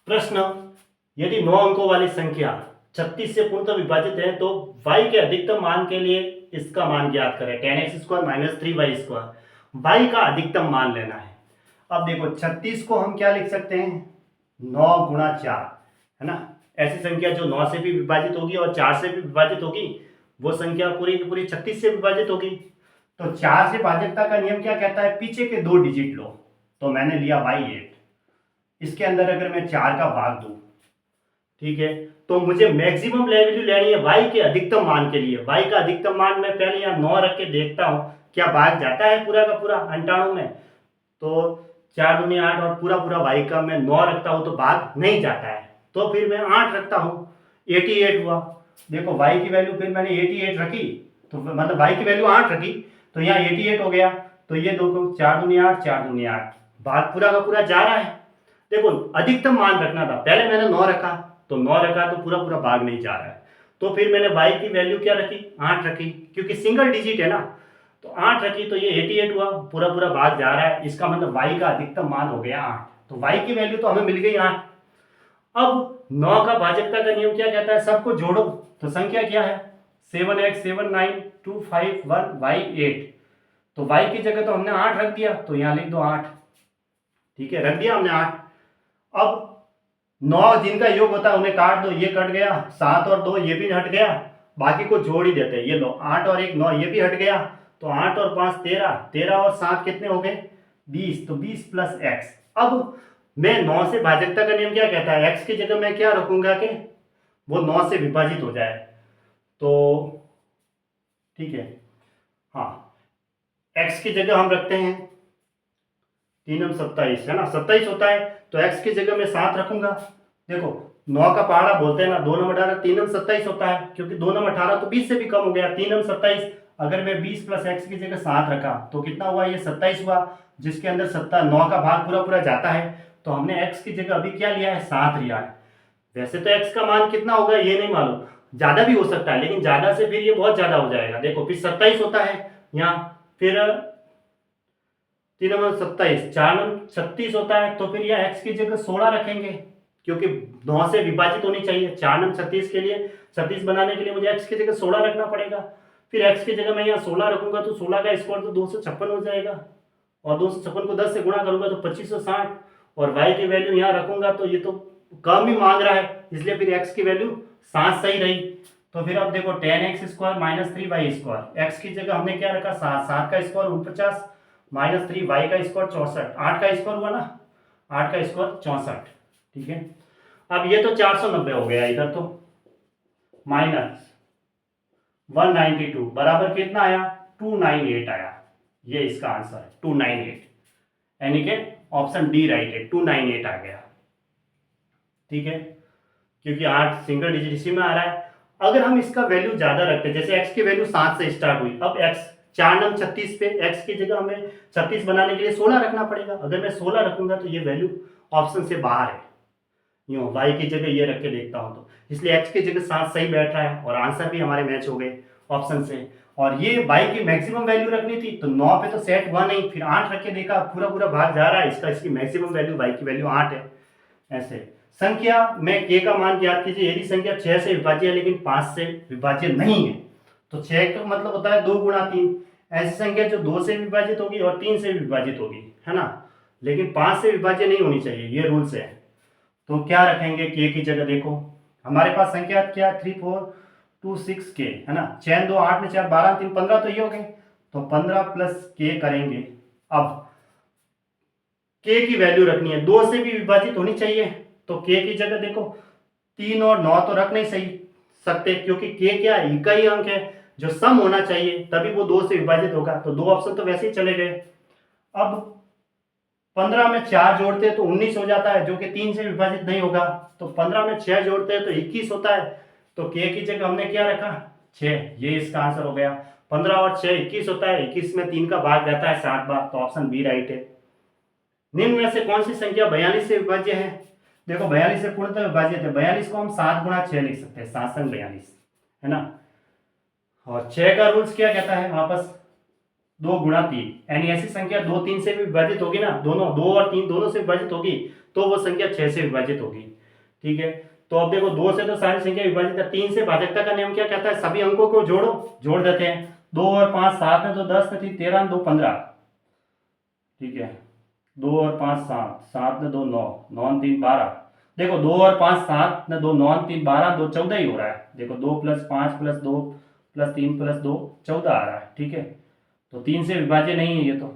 प्रश्न, यदि 9 अंकों वाली संख्या 36 से पूर्णतः विभाजित है तो y के अधिकतम मान के लिए इसका मान ज्ञात करें। 10x² - 3y², y का अधिकतम मान लेना है। अब देखो 36 को हम क्या लिख सकते हैं, 9 गुणा 4, है ना। ऐसी संख्या जो 9 से भी विभाजित होगी और 4 से भी विभाजित होगी, वो संख्या पूरी की पूरी 36 से विभाजित होगी। तो 4 से भाजकता का नियम क्या कहता है, पीछे के 2 डिजिट लो। तो मैंने लिया y8, इसके अंदर अगर मैं 4 का भाग दूं, ठीक है, तो मुझे मैक्सिमम वैल्यू लेनी है y के अधिकतम मान के लिए। y का अधिकतम मान मैं पहले यहाँ 9 रख के देखता हूं क्या भाग जाता है पूरा का पूरा 98 में। तो 4 दूनी 8 और पूरा पूरा y का मैं 9 रखता हूं तो भाग नहीं जाता है, तो फिर मैं 8 रखता हूं, 88 हुआ। देखो y की वैल्यू फिर मैंने 88 रखी, तो मतलब y की वैल्यू 8 रखी, तो यहाँ 88 हो गया। तो ये दो 4 दूनी 8, 4 दूनी 8, भाग पूरा का पूरा जा रहा है। देखो अधिकतम मान रखना था, पहले मैंने 9 रखा, तो 9 रखा तो पूरा पूरा भाग नहीं जा रहा है। तो फिर मैंने y की वैल्यू क्या रखी, 8 रखी, क्योंकि सिंगल डिजिट है ना। तो 8 रखी तो ये 88 हुआ, पूरा पूरा भाग जा रहा है, इसका मतलब y का अधिकतम मान हो गया 8। तो y की वैल्यू तो हमें मिल गई 8। अब 9 का भाजकता का नियम क्या कहता है, सबको जोड़ो। तो संख्या क्या है, 7x 7 9 2 5 1 y8। तो y की जगह तो हमने 8 रख दिया, तो यहां लिख दो 8, ठीक है, रख दिया हमने 8। अब 9 जिनका योग होता है उन्हें काट दो, ये कट गया, 7 और 2 ये भी हट गया, बाकी को जोड़ ही देते हैं। ये लो 8 और 1 9, ये भी हट गया, तो 8 और 5 13, 13 और 7 कितने हो गए, 20, तो 20 प्लस x। अब मैं 9 से भाजकता का नियम क्या कहता है, x की जगह मैं क्या रखूंगा कि वो 9 से विभाजित हो जाए। तो ठीक है, हाँ, x की जगह हम रखते हैं 3 27, है ना, 27 होता है, तो x की जगह मैं 7 रखूंगा। देखो 9 का पहाड़ा बोलते हैं ना, 2 नंबर 18, 3 नंबर 27 होता है, क्योंकि 2 नंबर 18 तो 20 से भी कम हो गया, 3 नंबर 27। अगर मैं 20 प्लस x की जगह 7 रखा तो कितना हुआ, ये 27 हुआ, जिसके अंदर 9 का भाग पूरा पूरा जाता है। तो हमने x की जगह अभी क्या लिया है, 7 लिया है। वैसे तो x का मान कितना होगा ये नहीं मालूम, ज्यादा भी हो सकता है, लेकिन ज्यादा से फिर ये बहुत ज्यादा हो जाएगा। देखो फिर 27 होता है यहाँ, फिर 3 नंबर 27, 4 नंबर 36 होता है, तो फिर यह x की जगह 16 रखेंगे, क्योंकि 9 से विभाजित होनी चाहिए। 4 नंबर 36 के लिए, 36 बनाने के लिए मुझे x की जगह 16 रखना पड़ेगा। फिर x की जगह मैं यहाँ 16 रखूंगा, तो 16 का स्क्वायर तो 256 हो जाएगा, और 256 को 10 से गुणा करूंगा तो 2560, और y की वैल्यू यहाँ रखूंगा तो ये तो कम ही मांग रहा है, इसलिए फिर x की वैल्यू 7 सही रही। तो फिर अब देखो 10x² - 3y², x की जगह हमने क्या रखा, 7, 7 का स्क्वायर 49, माइनस 3, y का स्क्वायर 64, 8 का स्क्वायर हुआ ना, 8 का स्क्वायर 64, ठीक है। अब ये तो 490 हो गया, इधर तो माइनस 192 बराबर कितना आया, 298 आया। ये इसका आंसर है 298, यानी कि ऑप्शन डी राइट है, 298 आ गया, ठीक है, क्योंकि 8 सिंगल डिजिट इसी में आ रहा है। अगर हम इसका वैल्यू ज्यादा रखते हैं, जैसे x की वैल्यू 7 से स्टार्ट हुई, अब x 4 नम 36 पे x की जगह हमें 36 बनाने के लिए 16 रखना पड़ेगा। अगर मैं 16 रखूंगा तो ये वैल्यू ऑप्शन से बाहर है, यूं y की जगह ये रख के देखता हूं, तो इसलिए x की जगह 7 सही बैठ रहा है, और आंसर भी हमारे मैच हो गए ऑप्शन से। और ये y की मैक्सिमम वैल्यू रखनी थी, तो 9 पे तो सेट हुआ नहीं, फिर 8 रख के देखा, पूरा पूरा भाग जा रहा है इसका, इसकी मैक्सिमम वैल्यू y की वैल्यू 8 है। ऐसे संख्या में k का मान ज्ञात कीजिए, यदि संख्या 6 से विभाज्य है लेकिन 5 से विभाज्य नहीं है, तो 6 का मतलब होता है 2 गुणा 3। ऐसी संख्या जो 2 से विभाजित होगी और 3 से विभाजित होगी, है ना, लेकिन 5 से विभाज्य नहीं होनी चाहिए, ये रूल्स है। तो क्या रखेंगे k की जगह, देखो हमारे पास संख्या क्या, 3 4 2 6 k, है ना, 6 2 8 4 12 3 15, तो ये हो गए, तो 15 प्लस k करेंगे। अब k की वैल्यू रखनी है, 2 से भी विभाजित होनी चाहिए, तो k की जगह देखो 3 और 9 तो रख नहीं सही सकते, क्योंकि k क्या है, इकाई अंक है, जो सम होना चाहिए तभी वो 2 से विभाजित होगा, तो 2 ऑप्शन तो वैसे ही चले गए। अब 15 में 4 जोड़ते हैं तो 19 हो जाता है, जो कि 3 से विभाजित नहीं होगा। तो 15 में 6 जोड़ते हैं तो 21 होता है, तो k की जगह हमने क्या रखा, 6, ये इसका आंसर हो गया। 15 और 6 21 होता है, 21 में 3 का भाग जाता है 7 बार, तो ऑप्शन बी राइट है। निम्न में से कौन सी संख्या 42 से विभाज्य है, देखो 42 से पूर्णतः विभाजित है, 42 को हम 7 गुणा 6 लिख सकते हैं, 7 संग 42, है ना, और 6 का रूल्स क्या कहता है वापस, 2 गुणा 3, यानी ऐसी संख्या 2 3 से भी विभाजित होगी ना, दोनों 2 और 3 दोनों से विभाजित होगी, तो वो संख्या 6 से विभाजित होगी। ठीक है, तो अब देखो 2 से तो सारी संख्या विभाजित है, 3 से भाजकता का नियम क्या कहता है, सभी अंकों को जोड़ो, जोड़ देते हैं। 2 और 5 7 ने 2 10 ने 3 13 2 15। ठीक है, 2 और 5 7, 7 ने 2 9, 9 3 12। देखो 2 और 5 7 ने 2 9 3 12, 2 14 ही हो रहा है। देखो 2 + 5 + 2 + 3 + 2 14 आ रहा है। ठीक है, तो 3 से विभाज्य नहीं है ये, तो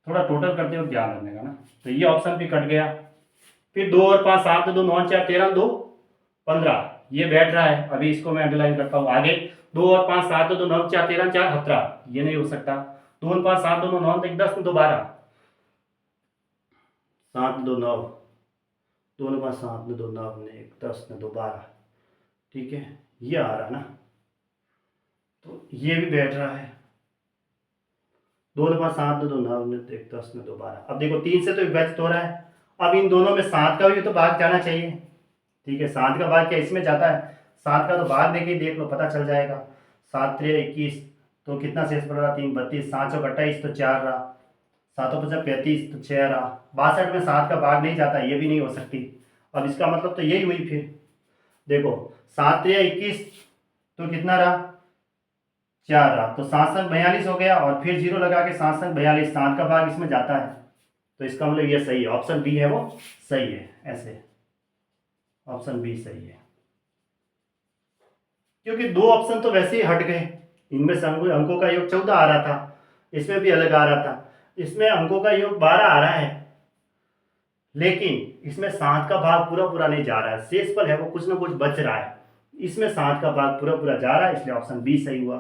थोड़ा टोटल करते हुए ध्यान रखने का ना। तो ये ऑप्शन भी कट गया। फिर 2 और 5 7 ने 2 9 4 13 2 15, ये बैठ रहा है, अभी इसको मैं अंडरलाइन करता हूँ आगे। 2 और 5 7 ने 2 9 4 13 4 17, ये नहीं हो सकता। 2 और 5 7 2 9 9 10 2 12, 7 2 9, 2 और 5 7 ने 2 9 ने 1 10 ने 2 12। ठीक है, ये आ रहा ना, तो ये भी बैठ रहा है। 2 और 5 7 ने 2 9 ने 1 10 ने 2 12। अब देखो 3 से तो विभाजित हो रहा है, अब इन दोनों में 7 का भी तो भाग जाना चाहिए। ठीक है, 7 का भाग क्या इसमें जाता है, 7 का तो भाग देखिए, देख लो पता चल जाएगा। 7 3 21, तो कितना शेष पड़ रहा, 3 32, 7 चौक 28, तो 4 रहा, 7 5 35, तो 6 रहा। 62 में 7 का भाग नहीं जाता, ये भी नहीं हो सकती। अब इसका मतलब तो यही हुई। फिर देखो 7 3 21, तो कितना रहा, 4 रहा, तो 7 7 42 हो गया, और फिर 0 लगा के 7 7 42, 7 का भाग इसमें जाता है, तो इसका मतलब ये सही है, ऑप्शन बी है वो सही है। ऐसे ऑप्शन बी सही है, क्योंकि 2 ऑप्शन तो वैसे ही हट गए। इनमें से अंकों का योग 14 आ रहा था, इसमें भी अलग आ रहा था, इसमें अंकों का योग 12 आ रहा है, लेकिन इसमें 7 का भाग पूरा पूरा नहीं जा रहा है, शेषफल है वो कुछ ना कुछ बच रहा है। इसमें 7 का भाग पूरा पूरा जा रहा है, इसलिए ऑप्शन बी सही हुआ।